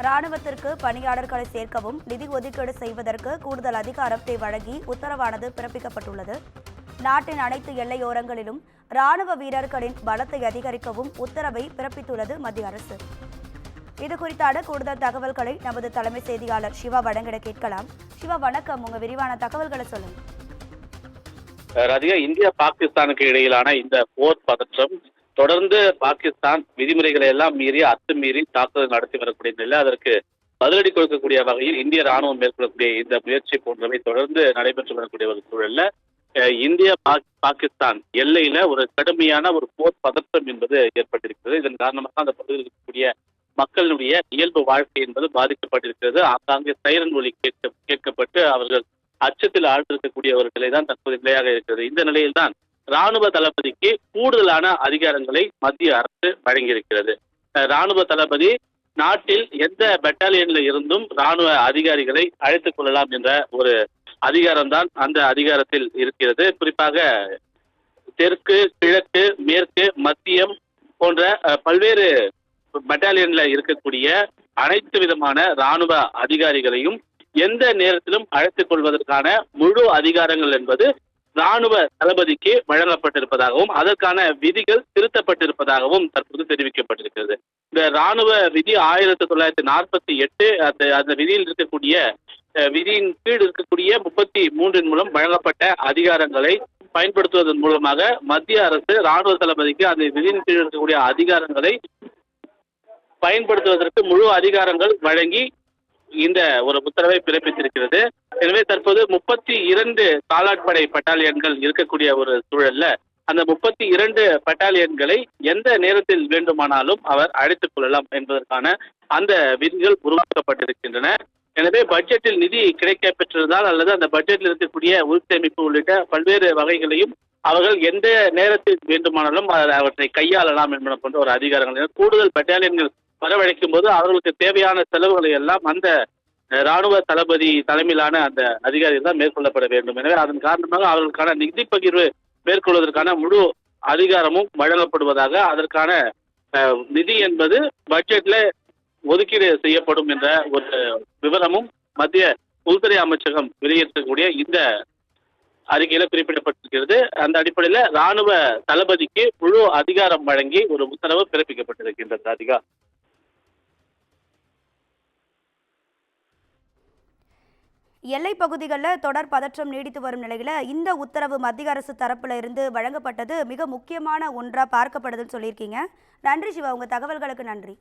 ராணுவத்திற்கு பணியாளர்களை சேர்க்கவும் நிதி ஒதுக்கீடு செய்வதற்கு கூடுதல் அதிகாரத்தை வழங்கி உத்தரவானது பிறப்பிக்கப்பட்டுள்ளது. நாட்டின் அனைத்து எல்லையோரங்களிலும் ராணுவ வீரர்களின் பலத்தை அதிகரிக்கவும் உத்தரவை பிறப்பித்துள்ளது மத்திய அரசு. இது குறித்தான கூடுதல் தகவல்களை நமது தலைமை செய்தியாளர் சிவா வழங்கிட கேட்கலாம். சிவா வணக்கம், உங்க விரிவான தகவல்களை சொல்லுங்க. ராதிகா, இந்தியா பாகிஸ்தானுக்கு இடையிலான இந்த போர் பதற்றம் தொடர்ந்து பாகிஸ்தான் விதிமுறைகளை எல்லாம் மீறி அத்துமீறி தாக்குதல் நடத்தி வரக்கூடிய நிலை, அதற்கு பதிலடி கொடுக்கக்கூடிய வகையில் இந்திய ராணுவம் மேற்கொள்ளக்கூடிய இந்த முயற்சி போன்றவை தொடர்ந்து நடைபெற்று வரக்கூடிய ஒரு சூழல்ல இந்திய பாகிஸ்தான் எல்லையில ஒரு கடுமையான ஒரு போர் பதற்றம் என்பது ஏற்பட்டிருக்கிறது. இதன் காரணமாக அந்த பகுதியில் இருக்கக்கூடிய மக்களுடைய இயல்பு வாழ்க்கை என்பது பாதிக்கப்பட்டிருக்கிறது. ஆங்காங்கே சைரன் ஒலி கேட்கப்பட்டு அவர்கள் அச்சத்தில் ஆழ்ந்திருக்கக்கூடிய ஒரு நிலைதான் தற்போது நிலையாக இருக்கிறது. இந்த நிலையில்தான் ராணுவ தளபதிக்கு கூடுதலான அதிகாரங்களை மத்திய அரசு வழங்கியிருக்கிறது. ராணுவ தளபதி நாட்டில் எந்த பெட்டாலியன்ல இருந்தும் ராணுவ அதிகாரிகளை அழைத்துக் கொள்ளலாம் என்ற ஒரு அதிகாரம் தான் அந்த அதிகாரத்தில் இருக்கிறது. குறிப்பாக தெற்கு, கிழக்கு, மேற்கு, மத்தியம் போன்ற பல்வேறு பெட்டாலியன்ல இருக்கக்கூடிய அனைத்து விதமான ராணுவ அதிகாரிகளையும் எந்த நேரத்திலும் அழைத்துக் கொள்வதற்கான முழு அதிகாரங்கள் என்பது ராணுவ தளபதிக்கு வழங்கப்பட்டிருப்பதாகவும் அதற்கான விதிகள் திருத்தப்பட்டிருப்பதாகவும் தற்போது தெரிவிக்கப்பட்டிருக்கிறது. இந்த ராணுவ விதி 1948 அந்த விதியில் இருக்கக்கூடிய விதியின் கீழ் இருக்கக்கூடிய 33 மூலம் வழங்கப்பட்ட அதிகாரங்களை பயன்படுத்துவதன் மூலமாக மத்திய அரசு ராணுவ தளபதிக்கு அந்த விதியின் கீழ் இருக்கக்கூடிய அதிகாரங்களை பயன்படுத்துவதற்கு முழு அதிகாரங்கள் வழங்கி இந்த ஒரு உத்தரவை பிறப்பித்திருக்கிறது. எனவே தற்போது 32 காலாட்படை பட்டாலியன்கள் இருக்கக்கூடிய ஒரு சூழல்ல அந்த 32 பட்டாலியன்களை எந்த நேரத்தில் வேண்டுமானாலும் அவர் அழைத்துக் கொள்ளலாம் என்பதற்கான அந்த விதிகள் உருவாக்கப்பட்டிருக்கின்றன. எனவே பட்ஜெட்டில் நிதி கிடைக்க பெற்றிருந்தால் அல்லது அந்த பட்ஜெட்டில் இருக்கக்கூடிய உள்சேமிப்பு உள்ளிட்ட பல்வேறு வகைகளையும் அவர்கள் எந்த நேரத்தில் வேண்டுமானாலும் அவற்றை கையாளலாம் என்பன போன்ற ஒரு அதிகாரங்கள் கூடுதல் பட்டாலியன்கள் வரவழைக்கும் போது அவர்களுக்கு தேவையான செலவுகளை எல்லாம் அந்த ராணுவ தளபதி தலைமையிலான அந்த அதிகாரிகள் தான் மேற்கொள்ளப்பட வேண்டும். எனவே அதன் காரணமாக அவர்களுக்கான நிதி பகிர்வு மேற்கொள்வதற்கான முழு அதிகாரமும் வழங்கப்படுவதாக, அதற்கான நிதி என்பது பட்ஜெட்ல ஒதுக்கீடு செய்யப்படும் என்ற ஒரு விவரமும் மத்திய உள்துறை அமைச்சகம் வெளியிட்டிருக்கக்கூடிய இந்த அறிக்கையில குறிப்பிடப்பட்டிருக்கிறது. அந்த அடிப்படையில ராணுவ தளபதிக்கு முழு அதிகாரம் வழங்கி ஒரு உத்தரவு பிறப்பிக்கப்பட்டிருக்கின்றது. ராதிகா, எல்லை பகுதிகளில் தொடர் பதற்றம் நீடித்து வரும் நிலையில் இந்த உத்தரவு மத்திய அரசு தரப்புல இருந்து வழங்கப்பட்டது மிக முக்கியமான ஒன்றா பார்க்கப்படுதுன்னு சொல்லியிருக்கீங்க. நன்றி சிவா, உங்க தகவல்களுக்கு நன்றி.